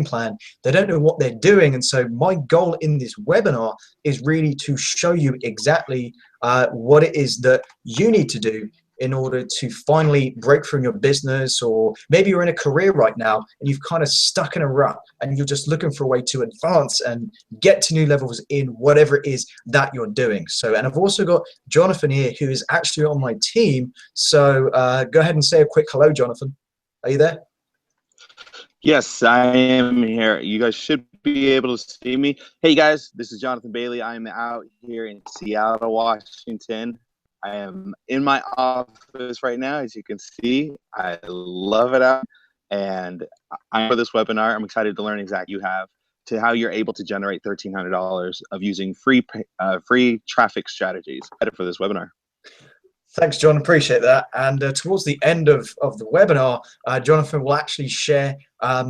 plan. They don't know what they're doing. And so my goal in this webinar is really to show you exactly what it is that you need to do in order to finally break through in your business. Or maybe you're in a career right now and you've kind of stuck in a rut and you're just looking for a way to advance and get to new levels in whatever it is that you're doing. So, and I've also got Jonathan here, who is actually on my team. So go ahead and say a quick hello, Jonathan. Are you there? Yes, I am here. You guys should be able to see me. Hey guys, this is Jonathan Bailey. I'm out here in Seattle, Washington. I am in my office right now, as you can see. I love it out, and I'm for this webinar. I'm excited to learn exactly you have to how you're able to generate $1,300 of using free traffic strategies. Excited for this webinar. Thanks, John. Appreciate that. And towards the end of the webinar, Jonathan will actually share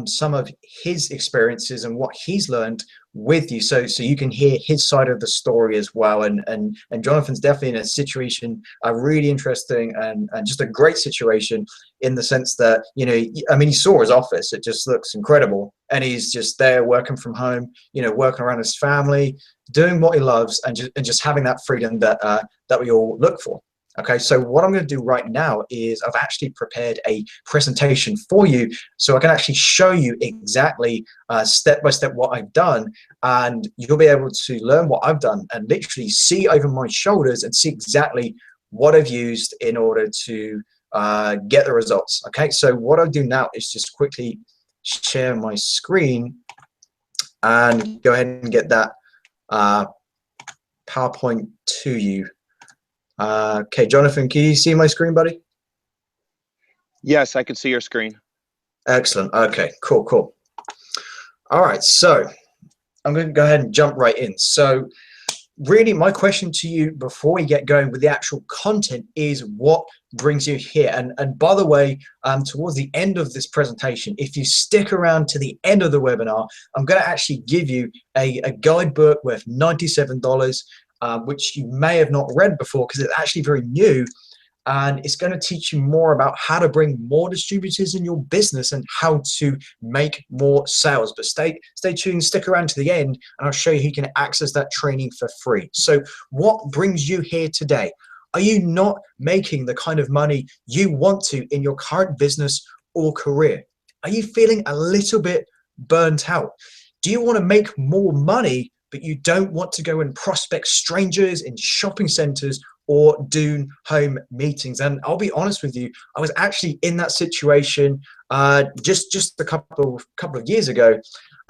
some of his experiences and what he's learned with you, so you can hear his side of the story as well. And Jonathan's definitely in a situation, a really interesting and just a great situation, in the sense that, you know, I mean, you saw his office, it just looks incredible, and he's just there working from home, you know, working around his family, doing what he loves, and just having that freedom that that we all look for. Okay, so what I'm going to do right now is I've actually prepared a presentation for you, so I can actually show you exactly step by step what I've done, and you'll be able to learn what I've done and literally see over my shoulders and see exactly what I've used in order to get the results. Okay, so what I'll do now is just quickly share my screen and go ahead and get that PowerPoint to you. Okay, Jonathan, can you see my screen, buddy? Yes, I can see your screen. Excellent. Okay, cool. All right, so I'm going to go ahead and jump right in. So really, my question to you before we get going with the actual content is, what brings you here? And by the way, towards the end of this presentation, if you stick around to the end of the webinar, I'm going to actually give you a guidebook worth $97, which you may have not read before because it's actually very new, and it's going to teach you more about how to bring more distributors in your business and how to make more sales. But stay tuned, stick around to the end, and I'll show you how you can access that training for free. So what brings you here today? Are you not making the kind of money you want to in your current business or career? Are you feeling a little bit burnt out? Do you want to make more money, but you don't want to go and prospect strangers in shopping centers or do home meetings? And I'll be honest with you, I was actually in that situation just a couple of years ago.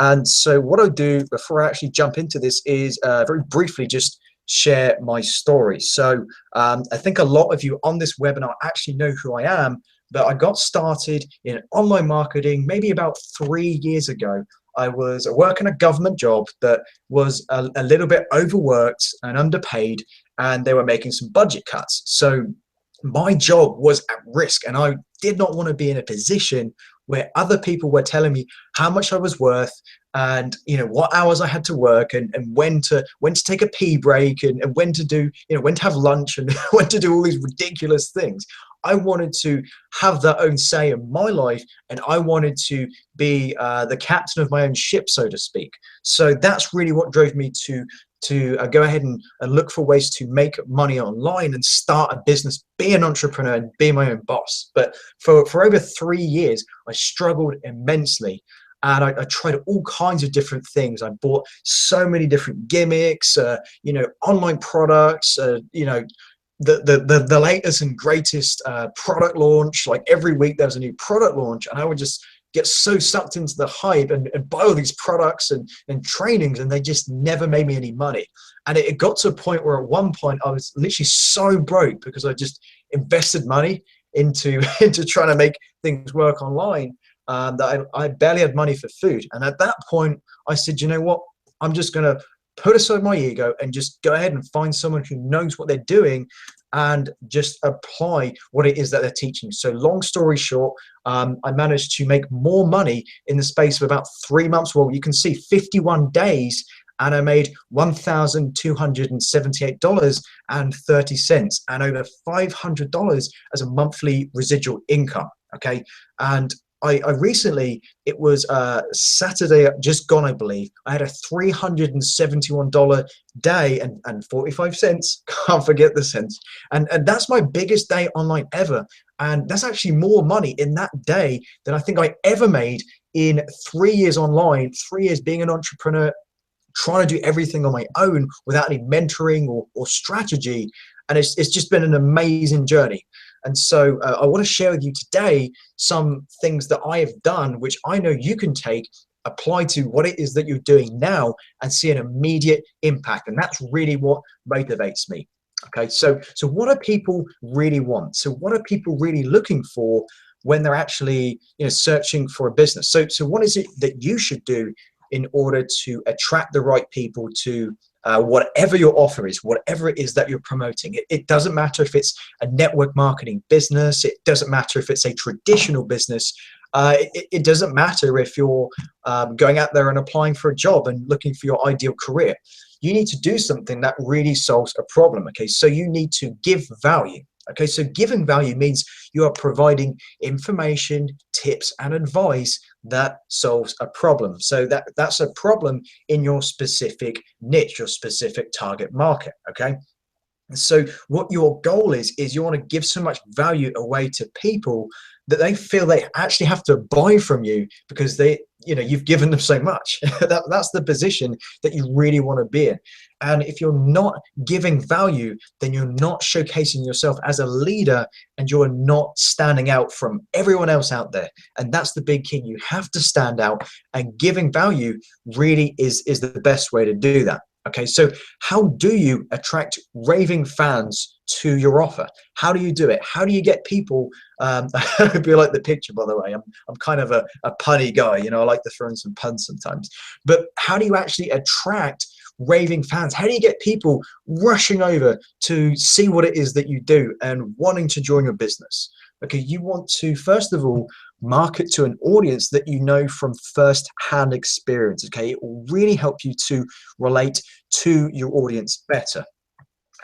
And so what I'll do before I actually jump into this is very briefly just share my story. So I think a lot of you on this webinar actually know who I am, but I got started in online marketing maybe about 3 years ago. I was working a government job that was a little bit overworked and underpaid, and they were making some budget cuts. So my job was at risk, and I did not want to be in a position where other people were telling me how much I was worth, and what hours I had to work, and when to take a pee break, and when to do when to have lunch, and when to do all these ridiculous things. I wanted to have that own say in my life, and I wanted to be the captain of my own ship, so to speak. So that's really what drove me to go ahead and look for ways to make money online and start a business, be an entrepreneur, and be my own boss. But for over 3 years, I struggled immensely. And I tried all kinds of different things. I bought so many different gimmicks, online products, the latest and greatest product launch. Like every week there was a new product launch, and I would just get so sucked into the hype and buy all these products and trainings, and they just never made me any money. And it got to a point where at one point I was literally so broke because I just invested money into trying to make things work online, that I barely had money for food. And at that point I said, you know what, I'm just going to put aside my ego and just go ahead and find someone who knows what they're doing and just apply what it is that they're teaching. So long story short, I managed to make more money in the space of about 3 months. Well, you can see 51 days, and I made $1,278.30 and over $500 as a monthly residual income. Okay, and I recently, it was Saturday just gone, I believe, I had a $371 day and 45 cents. Can't forget the cents. And that's my biggest day online ever. And that's actually more money in that day than I think I ever made in 3 years online, 3 years being an entrepreneur, trying to do everything on my own without any mentoring or strategy. And it's just been an amazing journey. And so I want to share with you today some things that I have done, which I know you can take, apply to what it is that you're doing now, and see an immediate impact. And that's really what motivates me. Okay, so what do people really want? So what are people really looking for when they're actually, searching for a business? So what is it that you should do in order to attract the right people to whatever your offer is, whatever it is that you're promoting? It doesn't matter if it's a network marketing business. It doesn't matter if it's a traditional business. It doesn't matter if you're going out there and applying for a job and looking for your ideal career. You need to do something that really solves a problem. Okay, so you need to give value. Okay, so giving value means you are providing information, tips, and advice that solves a problem. So that's a problem in your specific niche, your specific target market. Okay. So what your goal is you want to give so much value away to people that they feel they actually have to buy from you because you've given them so much. That's the position that you really want to be in. And if you're not giving value, then you're not showcasing yourself as a leader, and you're not standing out from everyone else out there. And that's the big key. You have to stand out, and giving value really is the best way to do that. Okay, so how do you attract raving fans to your offer? How do you do it? How do you get people? I hope you like the picture, by the way. I'm kind of a punny guy, I like to throw in some puns sometimes. But how do you actually attract raving fans? How do you get people rushing over to see what it is that you do and wanting to join your business? Okay, you want to, first of all, market to an audience that you know from first-hand experience. Okay, it will really help you to relate to your audience better.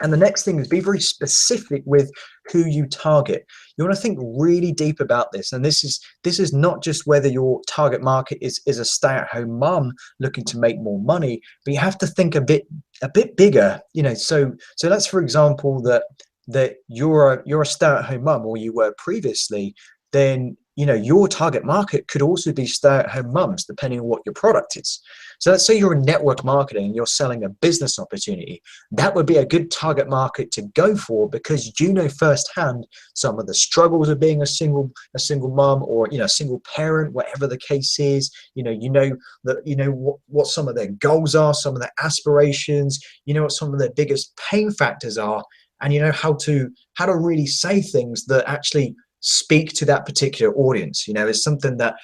And the next thing is be very specific with who you target. You want to think really deep about this. And this is not just whether your target market is a stay-at-home mom looking to make more money, but you have to think a bit bigger. So let's, for example, that you're a stay-at-home mom, or you were previously. Then your target market could also be stay-at-home mums, depending on what your product is. So let's say you're in network marketing and you're selling a business opportunity. That would be a good target market to go for, because you know firsthand some of the struggles of being a single mom, or a single parent, whatever the case is. You know what some of their goals are, some of their aspirations. You know what some of their biggest pain factors are, and you know how to really say things that actually speak to that particular audience. It's something that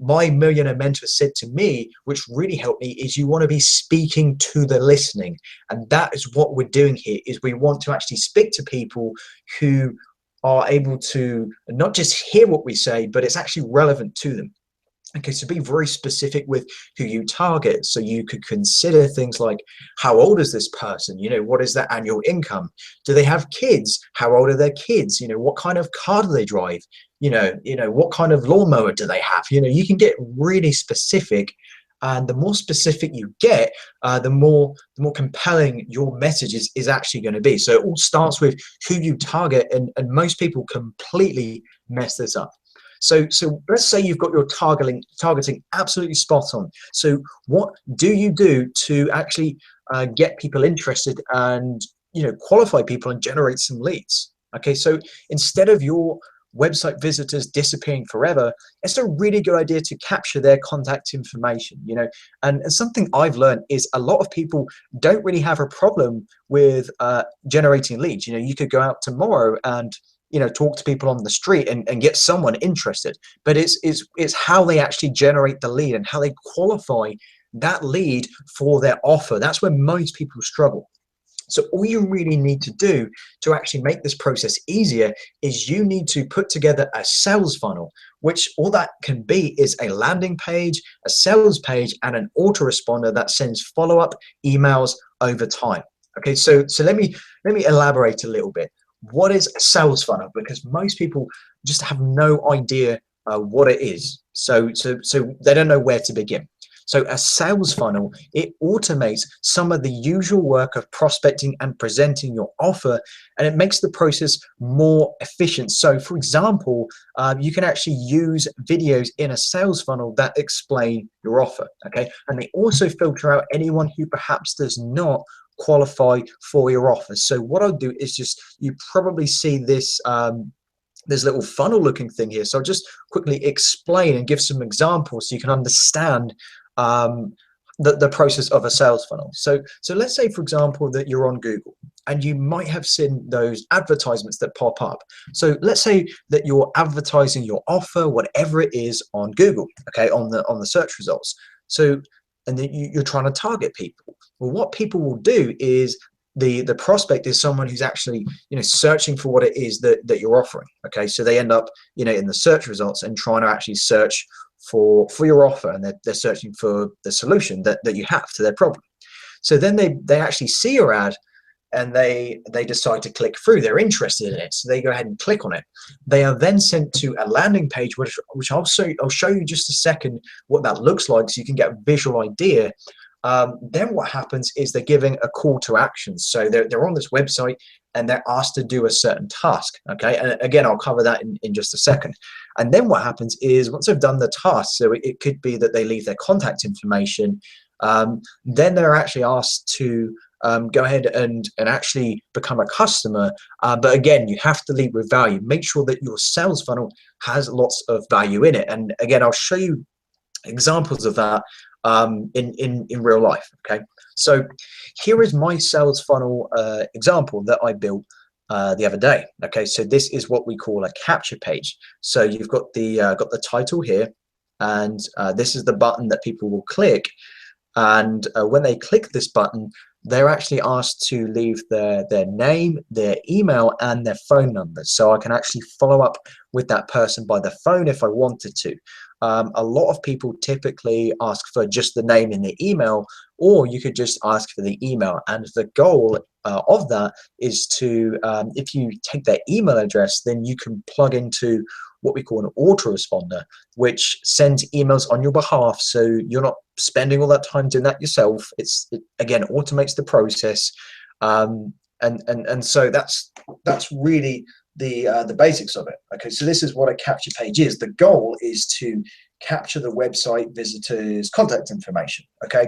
my millionaire mentor said to me, which really helped me, is you want to be speaking to the listening. And that is what we're doing here, is we want to actually speak to people who are able to not just hear what we say, but it's actually relevant to them. Okay, so be very specific with who you target. So you could consider things like, how old is this person? What is their annual income? Do they have kids? How old are their kids? What kind of car do they drive? What kind of lawnmower do they have? You can get really specific, and the more specific you get, the more compelling your message is actually going to be. So it all starts with who you target, and most people completely mess this up. So let's say you've got your targeting absolutely spot on. So what do you do to actually get people interested and qualify people and generate some leads? Okay, so instead of your website visitors disappearing forever, it's a really good idea to capture their contact information. And something I've learned is a lot of people don't really have a problem with generating leads. You could go out tomorrow and talk to people on the street and get someone interested, but it's how they actually generate the lead and how they qualify that lead for their offer. That's where most people struggle. So all you really need to do to actually make this process easier is you need to put together a sales funnel, which all that can be is a landing page, a sales page, and an autoresponder that sends follow-up emails over time. Okay, so let me elaborate a little bit. What is a sales funnel? Because most people just have no idea what it is. So they don't know where to begin. So a sales funnel, it automates some of the usual work of prospecting and presenting your offer, and it makes the process more efficient. So for example, you can actually use videos in a sales funnel that explain your offer, okay? And they also filter out anyone who perhaps does not qualify for your offer. So what I'll do is just, you probably see this, this little funnel looking thing here. So I'll just quickly explain and give some examples so you can understand the process of a sales funnel. So let's say, for example, that you're on Google and you might have seen those advertisements that pop up. So let's say that you're advertising your offer, whatever it is, on Google, okay, on the search results. So, and then you're trying to target people. Well, what people will do is the prospect is someone who's actually, you know, searching for what it is that you're offering. Okay, so they end up, you know, in the search results and trying to actually search for your offer, and they're searching for the solution that you have to their problem. So then they actually see your ad and they decide to click through. They're interested in it, so they go ahead and click on it. They are then sent to a landing page, which I'll show you just a second what that looks like, so you can get a visual idea. Then what happens is they're giving a call to action. So they're on this website and they're asked to do a certain task. Okay, and again, I'll cover that in just a second. And then what happens is once they've done the task, so it could be that they leave their contact information, then they're actually asked to go ahead and actually become a customer. But again, you have to lead with value. Make sure that your sales funnel has lots of value in it. And again, I'll show you examples of that in real life. Okay, so here is my sales funnel example that I built the other day. Okay, so this is what we call a capture page. So you've got the title here, and this is the button that people will click. And when they click this button, they're actually asked to leave their name, their email, and their phone number. So I can actually follow up with that person by the phone if I wanted to. A lot of people typically ask for just the name and the email, or you could just ask for the email. And the goal of that is to, if you take their email address, then you can plug into what we call an autoresponder, which sends emails on your behalf. So you're not spending all that time doing that yourself. It again automates the process, and so that's really the basics of it. Okay, so this is what a capture page is. The goal is to capture the website visitors' contact information. Okay,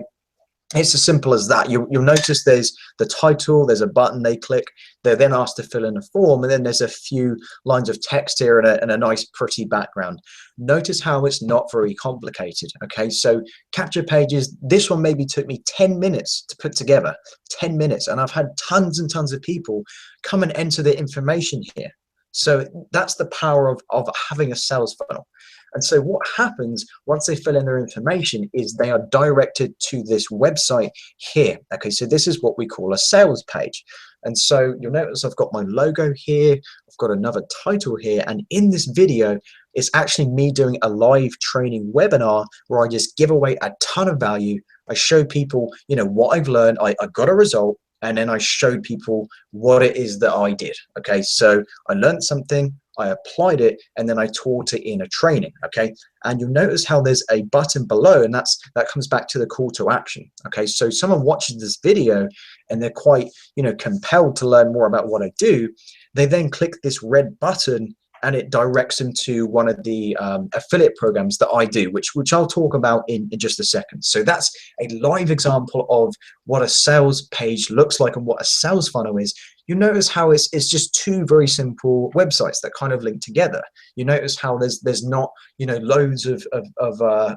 it's as simple as that. You'll notice there's the title, there's a button they click, they're then asked to fill in a form, and then there's a few lines of text here and a nice pretty background. Notice how it's not very complicated. Okay, so capture pages, this one maybe took me 10 minutes to put together, 10 minutes, and I've had tons and tons of people come and enter their information here. So that's the power of having a sales funnel. And so what happens once they fill in their information is they are directed to this website here. Okay, so this is what we call a sales page. And so you'll notice I've got my logo here, I've got another title here, and in this video, it's actually me doing a live training webinar where I just give away a ton of value. I show people, you know, what I've learned, I got a result, and then I showed people what it is that I did. Okay, so I learned something, I applied it, and then I taught it in a training. Okay, and you'll notice how there's a button below, and that comes back to the call to action. Okay, so someone watches this video and they're quite, you know, compelled to learn more about what I do. They then click this red button and it directs them to one of the affiliate programs that I do, which I'll talk about in just a second. So that's a live example of what a sales page looks like and what a sales funnel is. You notice how it's just two very simple websites that kind of link together. You notice how there's not, you know, loads of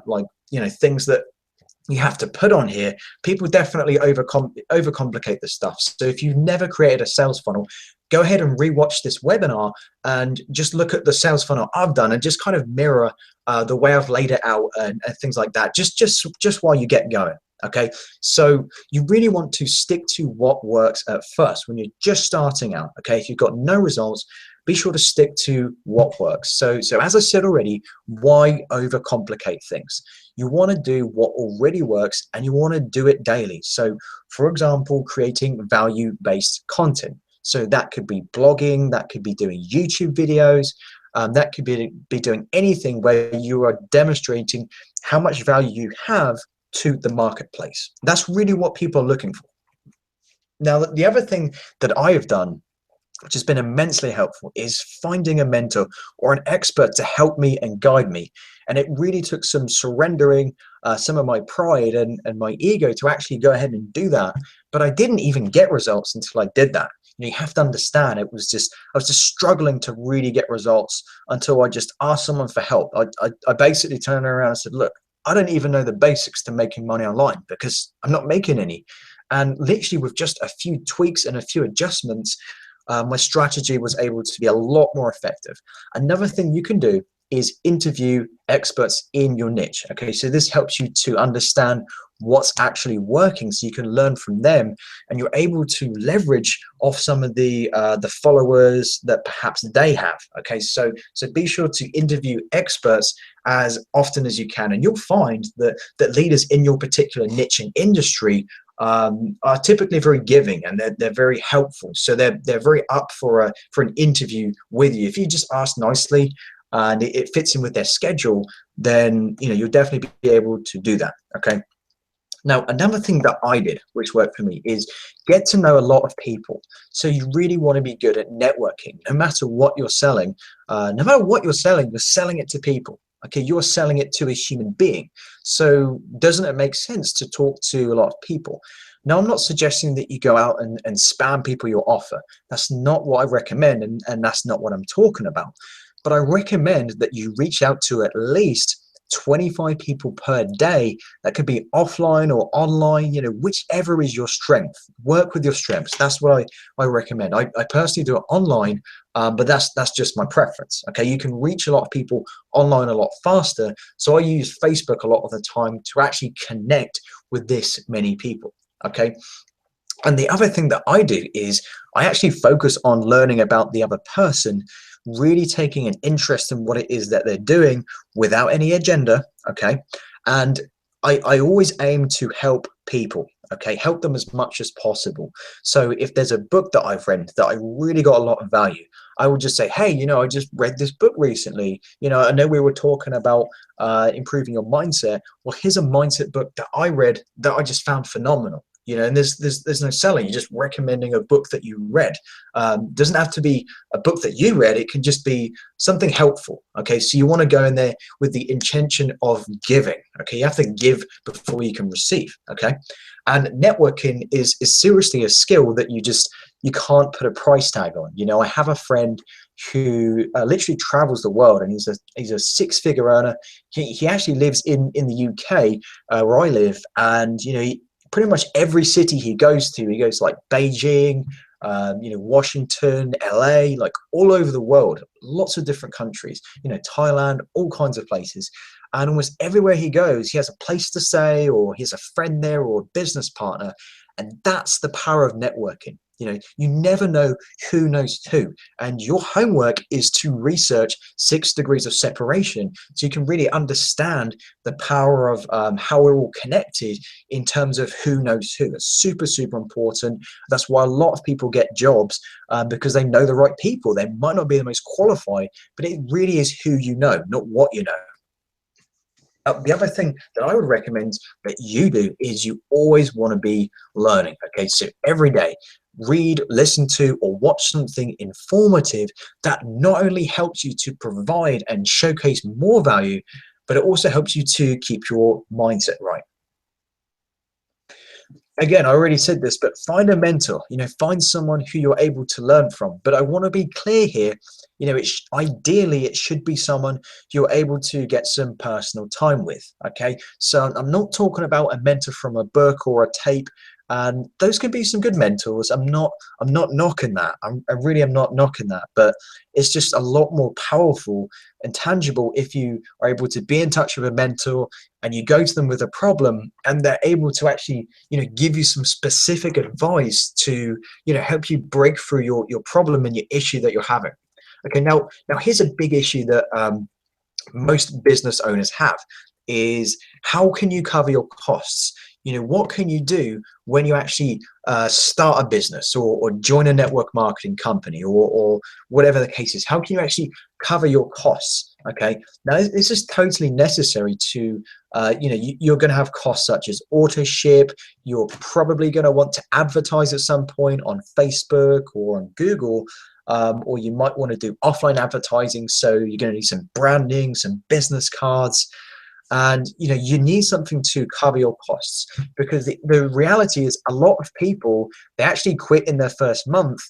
like, you know, things that you have to put on here. People definitely overcomplicate this stuff. So if you've never created a sales funnel, go ahead and rewatch this webinar and just look at the sales funnel I've done and just kind of mirror the way I've laid it out and things like that, just while you get going. Okay, so you really want to stick to what works at first when you're just starting out. Okay, if you've got no results, be sure to stick to what works. So as I said already, why overcomplicate things? You want to do what already works and you want to do it daily. So for example, creating value-based content. So that could be blogging, that could be doing YouTube videos, That could be doing anything where you are demonstrating how much value you have to the marketplace. That's really what people are looking for. Now, the other thing that I have done, which has been immensely helpful, is finding a mentor or an expert to help me and guide me. And it really took some surrendering some of my pride and my ego to actually go ahead and do that. But I didn't even get results until I did that. You have to understand, I was just struggling to really get results until I just asked someone for help. I basically turned around and said, look, I don't even know the basics to making money online because I'm not making any. And literally with just a few tweaks and a few adjustments, my strategy was able to be a lot more effective. Another thing you can do is interview experts in your niche. Okay, so this helps you to understand what's actually working, so you can learn from them, and you're able to leverage off some of the followers that perhaps they have. Okay, so be sure to interview experts as often as you can, and you'll find that leaders in your particular niche and industry are typically very giving, and they're very helpful. So they're very up for an interview with you. If you just ask nicely and it fits in with their schedule, then you'll definitely be able to do that. Okay. Now, another thing that I did, which worked for me, is get to know a lot of people. So you really want to be good at networking. No matter what you're selling, you're selling it to people. Okay, you're selling it to a human being. So doesn't it make sense to talk to a lot of people? Now, I'm not suggesting that you go out and spam people your offer. That's not what I recommend, and that's not what I'm talking about. But I recommend that you reach out to at least 25 people per day. That could be offline or online, whichever is your strength. Work with your strengths. That's what I recommend. I personally do it online, but that's just my preference. Okay, you can reach a lot of people online a lot faster. So I use Facebook a lot of the time to actually connect with this many people. Okay. And the other thing that I do is I actually focus on learning about the other person, really taking an interest in what it is that they're doing without any agenda. Okay. And I always aim to help people. Okay. Help them as much as possible. So if there's a book that I've read that I really got a lot of value, I will just say, hey, I just read this book recently. I know we were talking about improving your mindset. Well, here's a mindset book that I read that I just found phenomenal. And there's no selling. You're just recommending a book that you read. Doesn't have to be a book that you read. It can just be something helpful. Okay, so you want to go in there with the intention of giving. Okay, you have to give before you can receive. Okay, and networking is seriously a skill that you can't put a price tag on. I have a friend who literally travels the world, and he's a six-figure earner. He actually lives in the UK where I live, and pretty much every city he goes to like Beijing, Washington, LA, like all over the world, lots of different countries, Thailand, all kinds of places. And almost everywhere he goes, he has a place to stay, or he has a friend there, or a business partner. And that's the power of networking. You never know who knows who. And your homework is to research 6 degrees of separation, so you can really understand the power of how we're all connected in terms of who knows who. It's super, super important. That's why a lot of people get jobs, because they know the right people. They might not be the most qualified, but it really is who you know, not what you know. The other thing that I would recommend that you do is you always want to be learning. Okay, so every day, read, listen to, or watch something informative that not only helps you to provide and showcase more value, but it also helps you to keep your mindset right. Again, I already said this, but find a mentor, find someone who you're able to learn from. But I want to be clear here, ideally it should be someone you're able to get some personal time with. Okay, so I'm not talking about a mentor from a book or a tape. And those can be some good mentors. I'm not knocking that. I really am not knocking that. But it's just a lot more powerful and tangible if you are able to be in touch with a mentor and you go to them with a problem, and they're able to actually, give you some specific advice to, help you break through your problem and your issue that you're having. Okay, now here's a big issue that most business owners have is, how can you cover your costs? What can you do when you actually start a business or join a network marketing company or whatever the case is? How can you actually cover your costs. Okay, now this is totally necessary to, you're going to have costs such as auto ship. You're probably going to want to advertise at some point on Facebook or on Google, or you might want to do offline advertising. So you're going to need some branding, some business cards, and you need something to cover your costs, because the reality is a lot of people, they actually quit in their first month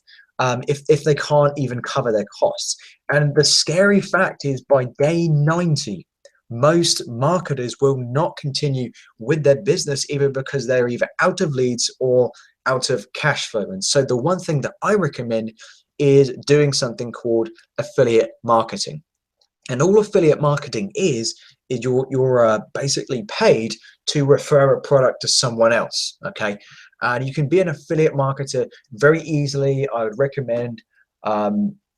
if they can't even cover their costs. And the scary fact is, by day 90, most marketers will not continue with their business, either because they're either out of leads or out of cash flow. And so the one thing that I recommend is doing something called affiliate marketing. And all affiliate marketing is you're basically paid to refer a product to someone else. Okay, and you can be an affiliate marketer very easily. I would recommend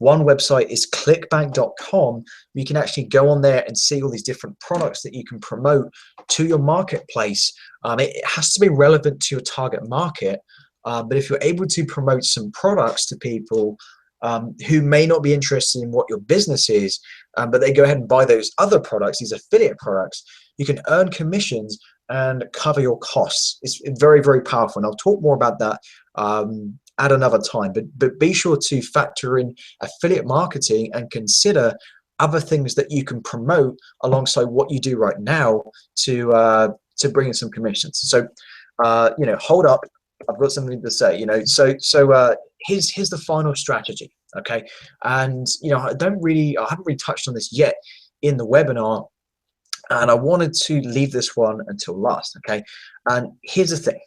one website is clickbank.com. You can actually go on there and see all these different products that you can promote to your marketplace. It has to be relevant to your target market, but if you're able to promote some products to people who may not be interested in what your business is, but they go ahead and buy those other products, these affiliate products, you can earn commissions and cover your costs. It's very, very powerful. And I'll talk more about that at another time. But be sure to factor in affiliate marketing and consider other things that you can promote alongside what you do right now to bring in some commissions. So, hold up. I've got something to say. Here's the final strategy. Okay, and I haven't really touched on this yet in the webinar, and I wanted to leave this one until last. Okay, and here's the thing.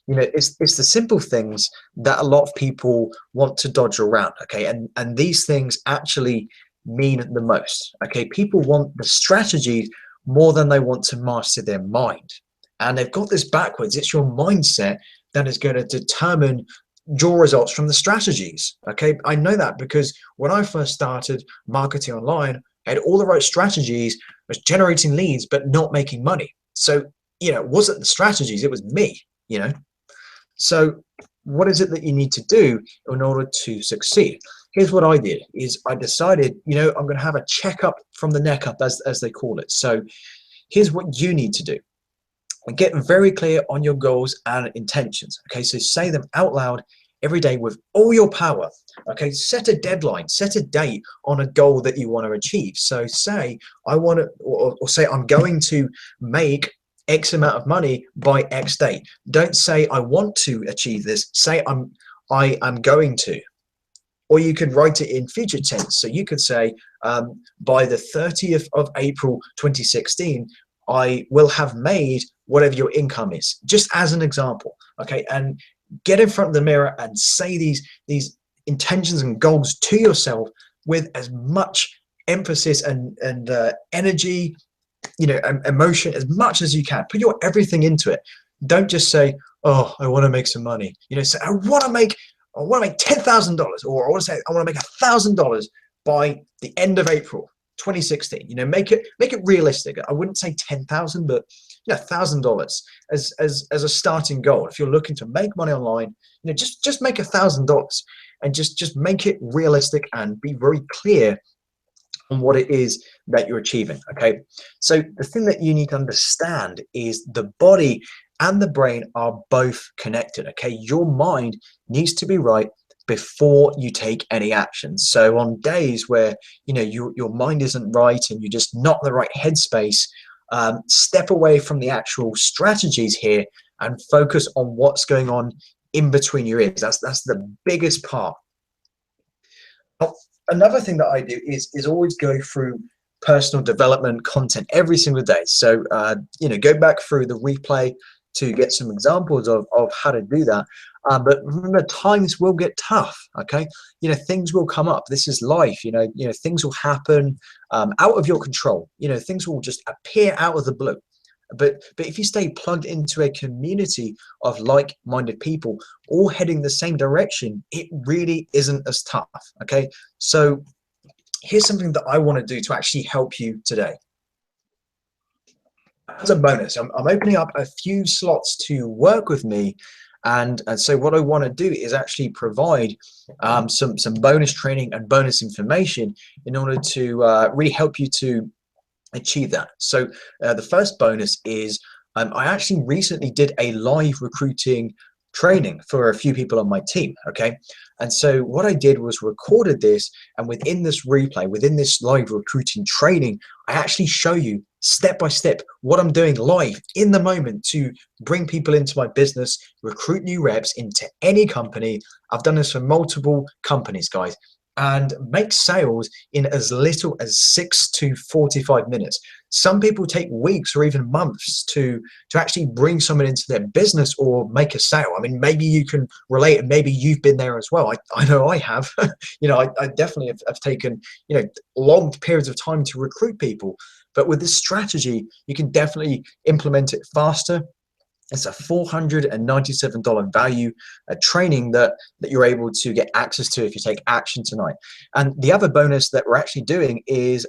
It's the simple things that a lot of people want to dodge around. Okay, and these things actually mean the most. Okay, people want the strategy more than they want to master their mind, and they've got this backwards. It's your mindset that is going to determine your results from the strategies. Okay, I know that because when I first started marketing online, I had all the right strategies, was generating leads, but not making money. So, it wasn't the strategies, it was me, So what is it that you need to do in order to succeed? Here's what I did, is I decided, I'm going to have a checkup from the neck up, as they call it. So here's what you need to do. Get very clear on your goals and intentions. Okay, so say them out loud every day with all your power. Okay, set a deadline, set a date on a goal that you want to achieve. So say I want to, or say I'm going to make X amount of money by X date. Don't say I want to achieve this. Say I am going to. Or you could write it in future tense. So you could say by the 30th of April 2016, I will have made whatever your income is, just as an example. Okay, and get in front of the mirror and say these intentions and goals to yourself with as much emphasis and energy, emotion, as much as you can. Put your everything into it. Don't just say, oh, I want to make some money. Say I want to make $10,000, or I want to say I want to make $1,000 by the end of April 2016. Make it realistic. I wouldn't say 10,000, but $1,000 as a starting goal. If you're looking to make money online, just make $1,000 and just make it realistic and be very clear on what it is that you're achieving. Okay, so the thing that you need to understand is the body and the brain are both connected. Okay, your mind needs to be right before you take any action. So on days where your mind isn't right and you're just not in the right headspace, step away from the actual strategies here and focus on what's going on in between your ears. That's the biggest part. Another thing that I do is always go through personal development content every single day. So go back through the replay to get some examples of how to do that. But remember, times will get tough. Okay, things will come up. This is life. Things will happen out of your control. Things will just appear out of the blue. But if you stay plugged into a community of like-minded people all heading the same direction, it really isn't as tough. Okay, so here's something that I want to do to actually help you today. As a bonus, I'm opening up a few slots to work with me And so what I want to do is actually provide some bonus training and bonus information in order to really help you to achieve that. So the first bonus is I actually recently did a live recruiting training for a few people on my team. Okay. And so what I did was recorded this, and within this replay, within this live recruiting training, I actually show you step by step what I'm doing live in the moment to bring people into my business, recruit new reps into any company. I've done this for multiple companies, guys, and make sales in as little as 6 to 45 minutes. Some people take weeks or even months to actually bring someone into their business or make a sale. I mean, maybe you can relate, and maybe you've been there as well. I know I have. I definitely have taken long periods of time to recruit people. But with this strategy, you can definitely implement it faster. It's a $497 value, a training that you're able to get access to if you take action tonight. And the other bonus that we're actually doing is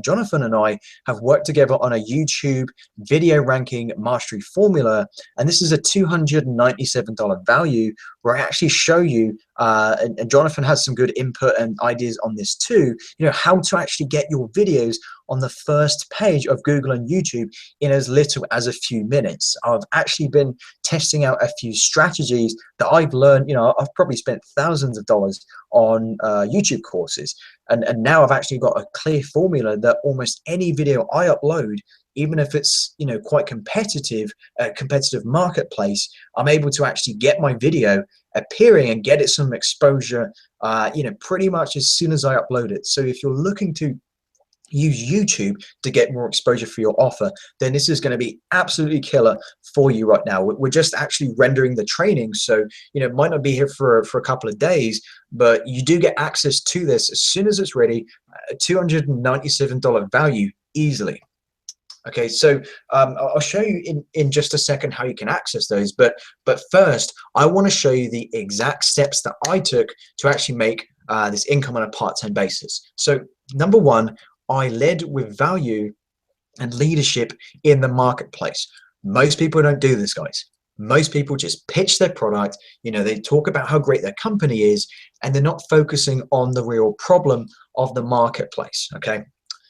Jonathan and I have worked together on a YouTube video ranking mastery formula. And this is a $297 value where I actually show you, and Jonathan has some good input and ideas on this too, how to actually get your videos on the first page of Google and YouTube in as little as a few minutes. I've actually been testing out a few strategies that I've learned. I've probably spent thousands of dollars on YouTube courses, and now I've actually got a clear formula that almost any video I upload, even if it's quite competitive marketplace, I'm able to actually get my video appearing and get it some exposure pretty much as soon as I upload it. So if you're looking to use YouTube to get more exposure for your offer, then this is going to be absolutely killer for you right now. We're just actually rendering the training, so it might not be here for a couple of days, but you do get access to this as soon as it's ready. A $297 value easily. Okay, so I'll show you in just a second how you can access those, but first I want to show you the exact steps that I took to actually make this income on a part-time basis. So number one, I led with value and leadership in the marketplace. Most people don't do this, guys. Most people just pitch their product. They talk about how great their company is, and they're not focusing on the real problem of the marketplace. Okay.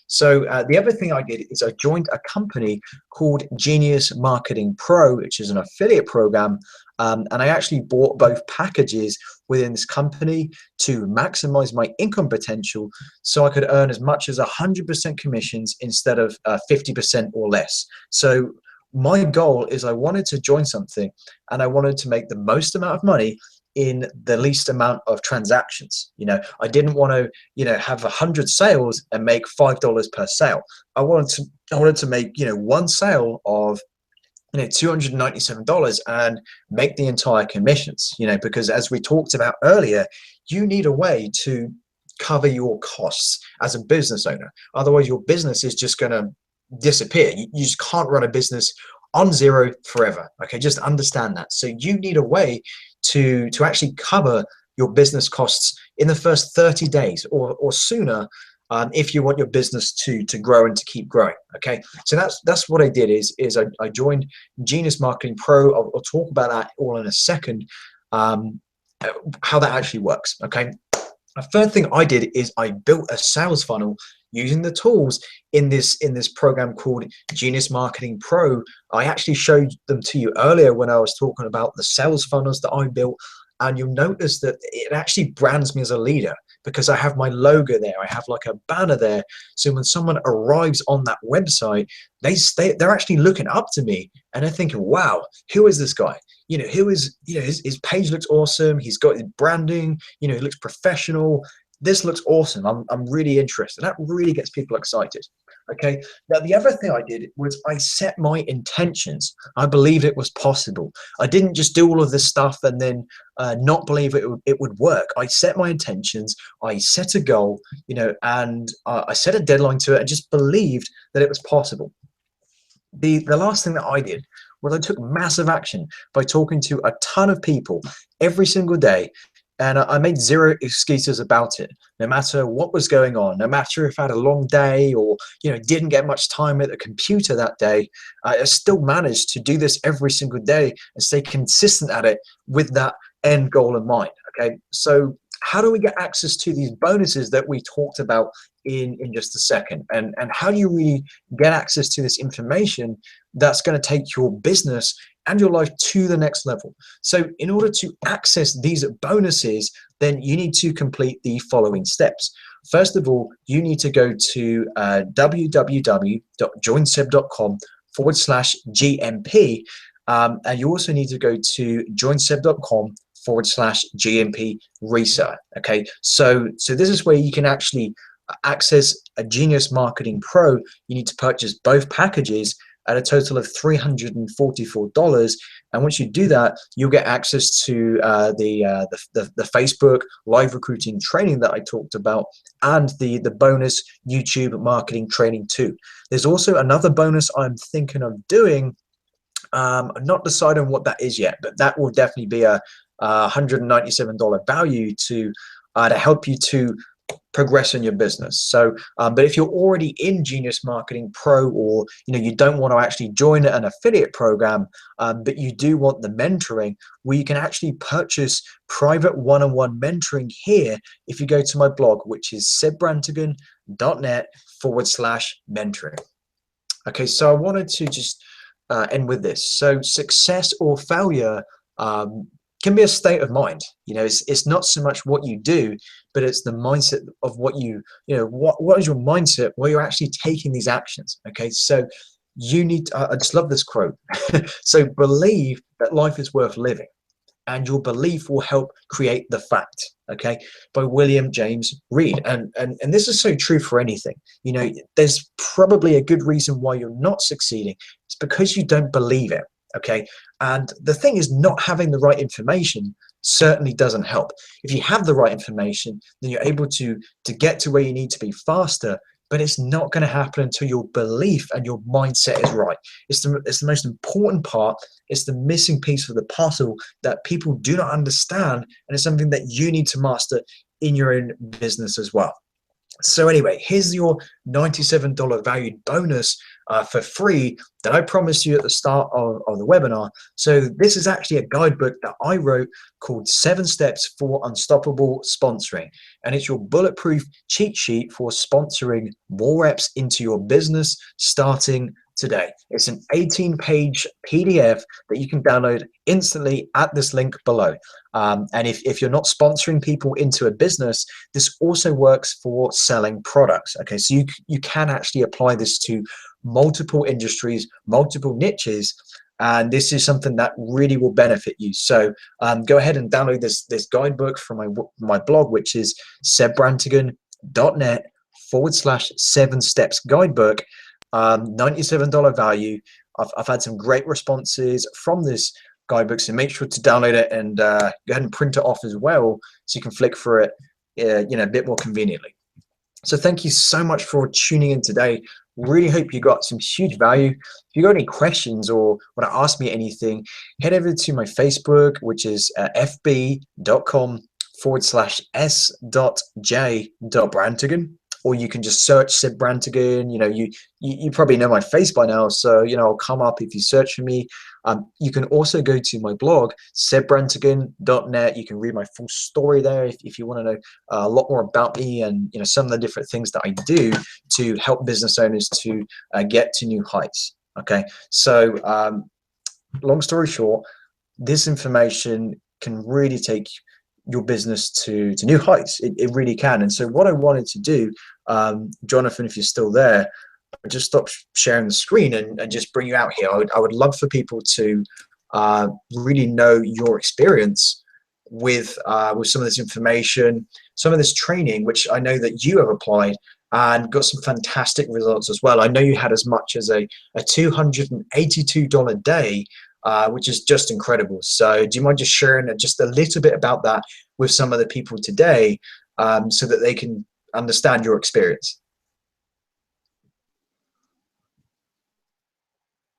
So the other thing I did is I joined a company called Genius Marketing Pro, which is an affiliate program. And I actually bought both packages within this company to maximize my income potential so I could earn as much as 100% commissions instead of 50% or less. So my goal is I wanted to join something, and I wanted to make the most amount of money in the least amount of transactions. I didn't want to have 100 sales and make $5 per sale. I wanted to make one sale of $297 and make the entire commissions. Because as we talked about earlier, you need a way to cover your costs as a business owner. Otherwise, your business is just going to disappear. You just can't run a business on zero forever. Okay, just understand that. So you need a way to actually cover your business costs in the first 30 days or sooner, if you want your business to grow and to keep growing. Okay, so that's what I did is I joined Genius Marketing Pro. I'll talk about that all in a second, how that actually works. Okay, the third thing I did is I built a sales funnel using the tools in this program called Genius Marketing Pro. I actually showed them to you earlier when I was talking about the sales funnels that I built, and you'll notice that it actually brands me as a leader because I have my logo there. I have like a banner there. So when someone arrives on that website, they're actually looking up to me and they're thinking, wow, who is this guy? His page looks awesome. He's got his branding, he looks professional. This looks awesome. I'm really interested. That really gets people excited. Okay. Now, the other thing I did was I set my intentions. I believed it was possible. I didn't just do all of this stuff and then not believe it would work. I set my intentions. I set a goal, and I set a deadline to it and just believed that it was possible. The last thing that I did was I took massive action by talking to a ton of people every single day, And I made zero excuses about it. No matter what was going on, no matter if I had a long day or didn't get much time at the computer that day, I still managed to do this every single day and stay consistent at it with that end goal in mind. Okay, so how do we get access to these bonuses that we talked about in just a second? And how do you really get access to this information that's going to take your business and your life to the next level? So in order to access these bonuses, then you need to complete the following steps. First of all, you need to go to www.joinseb.com/GMP. And you also need to go to joinseb.com/GMP research. Okay, so this is where you can actually access a Genius Marketing Pro. You need to purchase both packages at a total of $344. And once you do that, you'll get access to the Facebook live recruiting training that I talked about, and the bonus YouTube marketing training too. There's also another bonus I'm thinking of doing. I'm not deciding what that is yet, but that will definitely be a $197 value to help you to progress in your business. So, but if you're already in Genius Marketing Pro, or you don't want to actually join an affiliate program, but you do want the mentoring, where you can actually purchase private one-on-one mentoring here if you go to my blog, which is sebbrantigan.net/mentoring. Okay, so I wanted to just end with this. So success or failure can be a state of mind. It's not so much what you do, but it's the mindset of what what is your mindset where you're actually taking these actions. Okay, so you need I just love this quote. So believe that life is worth living, and your belief will help create the fact. Okay, by William James Reed. And this is so true for anything. There's probably a good reason why you're not succeeding. It's because you don't believe it. Okay, and the thing is, not having the right information certainly doesn't help. If you have the right information, then you're able to get to where you need to be faster, but it's not going to happen until your belief and your mindset is right. It's the most important part. It's the missing piece of the puzzle that people do not understand, and it's something that you need to master in your own business as well. So anyway, here's your $97 valued bonus for free that I promised you at the start of the webinar. So this is actually a guidebook that I wrote called 7 Steps for Unstoppable Sponsoring. And it's your bulletproof cheat sheet for sponsoring more reps into your business starting today. It's an 18-page PDF that you can download instantly at this link below. And if you're not sponsoring people into a business, this also works for selling products. Okay, so you can actually apply this to multiple industries, multiple niches, and this is something that really will benefit you. So go ahead and download this guidebook from my blog, which is sebbrantigan.net/7 steps guidebook. $97 value. I've had some great responses from this guidebook, so make sure to download it and go ahead and print it off as well, so you can flick through it a bit more conveniently. So thank you so much for tuning in today. Really hope you got some huge value. If you got any questions or want to ask me anything, head over to my Facebook, which is fb.com/s.j.brantigan. Or you can just search Seb Brantigan. You probably know my face by now, so I'll come up if you search for me. You can also go to my blog, sebbrantigan.net. You can read my full story there if you want to know a lot more about me and some of the different things that I do to help business owners to get to new heights. Okay, so long story short, this information can really take your business to new heights. It really can. And so what I wanted to do, Jonathan, if you're still there, just stop sharing the screen and just bring you out here. I would love for people to really know your experience with some of this information, some of this training, which I know that you have applied and got some fantastic results as well. I know you had as much as a $282 day, which is just incredible. So do you mind just sharing just a little bit about that with some of the people today, so that they can understand your experience?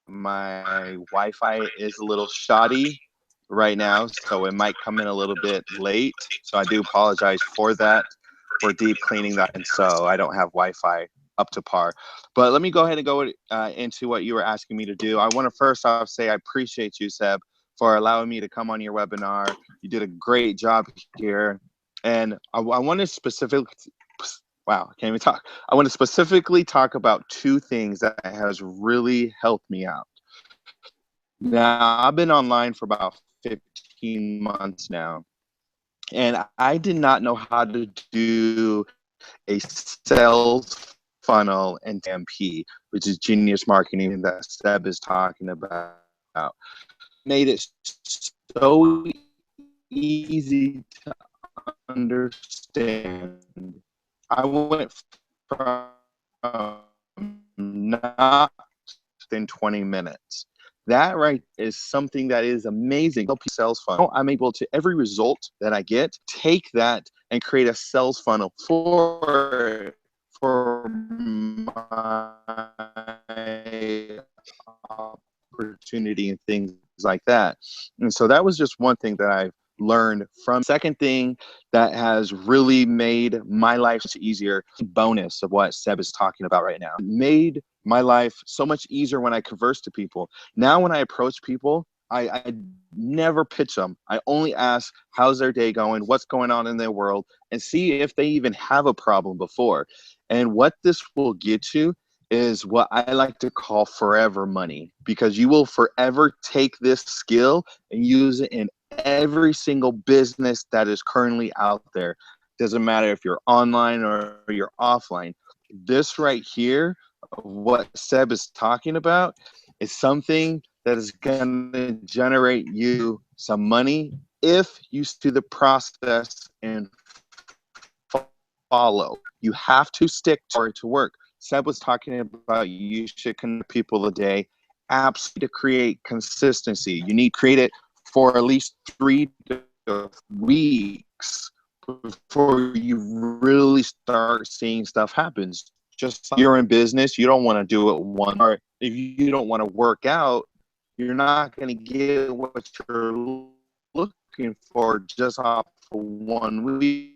My Wi-Fi is a little shoddy. right now, so it might come in a little bit late. So I do apologize for that. We're deep cleaning that, and so I don't have Wi-Fi up to par. But let me go ahead and go into what you were asking me to do. I want to first off say I appreciate you, Seb, for allowing me to come on your webinar. You did a great job here, and I want to specifically. Wow, I can't even talk. I want to specifically talk about two things that has really helped me out. Now, I've been online for about 15 months now, and I did not know how to do a sales funnel in MP, which is Genius Marketing that Seb is talking about. Made it so easy to understand. I went from not in 20 minutes. That right is something that is amazing. Sales funnel. I'm able to, every result that I get, take that and create a sales funnel for my opportunity and things like that. And so that was just one thing that I've learned from. Second thing that has really made my life easier, bonus of what Seb is talking about right now, made my life so much easier when I converse to people. Now when I approach people, I never pitch them. I only ask, how's their day going? What's going on in their world? And see if they even have a problem before. And what this will get you is what I like to call forever money, because you will forever take this skill and use it in every single business that is currently out there. Doesn't matter if you're online or you're offline. This right here, what Seb is talking about, is something that is going to generate you some money if you see the process and follow. You have to stick to it to work. Seb was talking about you should connect people a day. Absolutely, to create consistency. You need to create it for at least 3 weeks before you really start seeing stuff happen. Just like you're in business, you don't want to do it one. Or if you don't want to work out, you're not going to get what you're looking for just off for 1 week.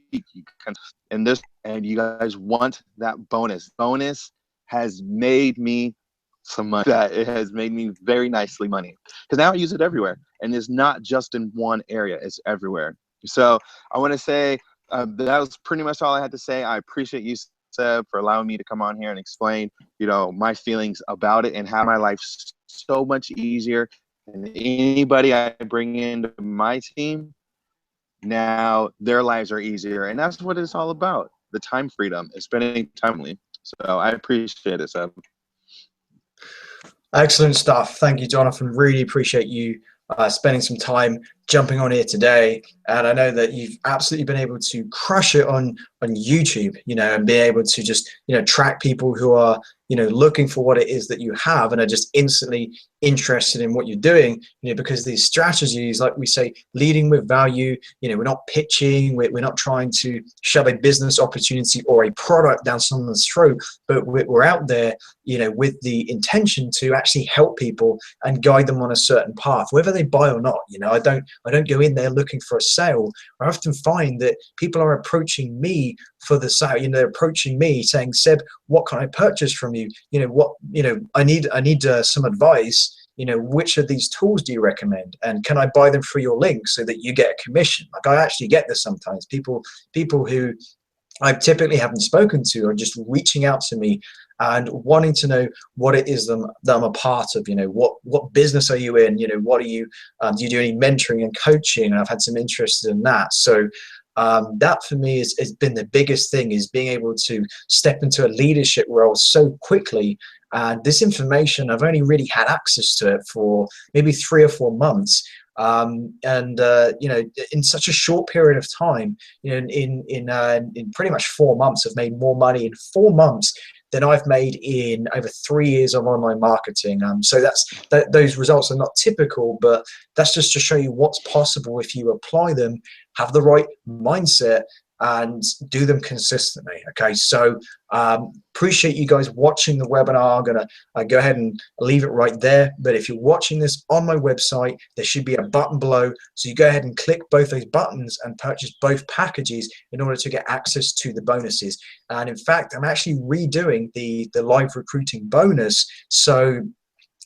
And you guys want that bonus. Bonus has made me some money. That it has made me very nicely money, because now I use it everywhere, and it's not just in one area, it's everywhere. So I want to say that was pretty much all I had to say. I appreciate you, Seb, for allowing me to come on here and explain, my feelings about it and how my life so much easier. And anybody I bring into my team, now their lives are easier, and that's what it's all about. The time freedom is spending time with me. So I appreciate it, Seb. Excellent stuff. Thank you, Jonathan. Really appreciate you spending some time jumping on here today. And I know that you've absolutely been able to crush it on YouTube, and be able to just, track people who are, looking for what it is that you have and are just instantly interested in what you're doing, because these strategies, like we say, leading with value, we're not pitching, we're not trying to shove a business opportunity or a product down someone's throat, but we're out there, with the intention to actually help people and guide them on a certain path, whether they buy or not. I don't go in there looking for a sale. I often find that people are approaching me for the sale. They're approaching me saying, Seb, what can I purchase from you? I need some advice. Which of these tools do you recommend? And can I buy them through your link so that you get a commission? Like, I actually get this sometimes. People who I typically haven't spoken to are just reaching out to me and wanting to know what it is that I'm a part of. What business are you in? What are you, do you do any mentoring and coaching? And I've had some interest in that. So that for me has been the biggest thing, is being able to step into a leadership role so quickly. And this information, I've only really had access to it for maybe 3 or 4 months. In such a short period of time, in pretty much 4 months, I've made more money in 4 months than I've made in over 3 years of online marketing. So those results are not typical, but that's just to show you what's possible if you apply them, have the right mindset, and do them consistently. Okay, so appreciate you guys watching the webinar. I'm gonna go ahead and leave it right there, but if you're watching this on my website, there should be a button below, so you go ahead and click both those buttons and purchase both packages in order to get access to the bonuses. And in fact, I'm actually redoing the live recruiting bonus, so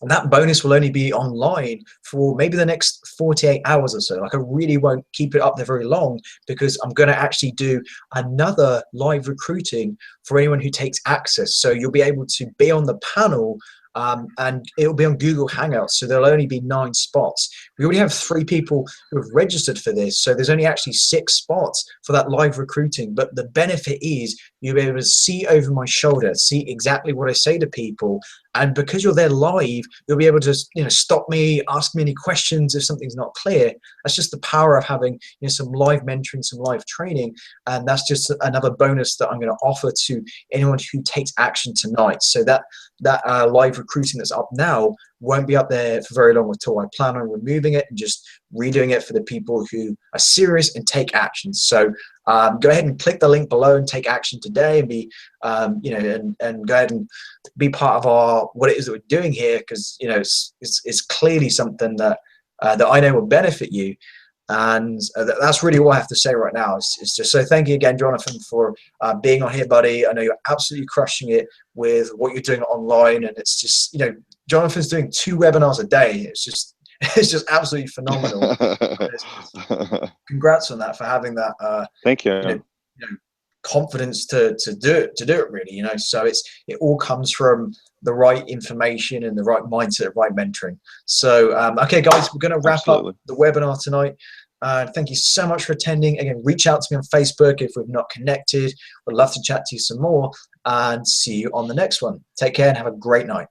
that bonus will only be online for maybe the next 48 hours or so. Like, I really won't keep it up there very long, because I'm going to actually do another live recruiting for anyone who takes access. So you'll be able to be on the panel, and it'll be on Google Hangouts, so there'll only be 9 spots. We already have 3 people who have registered for this, so there's only actually 6 spots for that live recruiting. But the benefit is you'll be able to see over my shoulder, see exactly what I say to people, and because you're there live, you'll be able to, stop me, ask me any questions if something's not clear. That's just the power of having, some live mentoring, some live training, and that's just another bonus that I'm going to offer to anyone who takes action tonight. So that live recruiting that's up now won't be up there for very long at all. I plan on removing it and just redoing it for the people who are serious and take action. So go ahead and click the link below and take action today, and be, and go ahead and be part of what it is that we're doing here, because it's clearly something that that I know will benefit you. And that's really all I have to say right now. It's just so thank you again, Jonathan, for being on here, buddy. I know you're absolutely crushing it with what you're doing online, and it's just, Jonathan's doing 2 webinars a day. It's just absolutely phenomenal. Congrats on that, for having that. Thank you. Confidence to do it really. So it all comes from the right information and the right mindset, right mentoring. So okay, guys, we're going to wrap up the webinar tonight. Thank you so much for attending. Again, reach out to me on Facebook if we've not connected. Would love to chat to you some more, and see you on the next one. Take care and have a great night.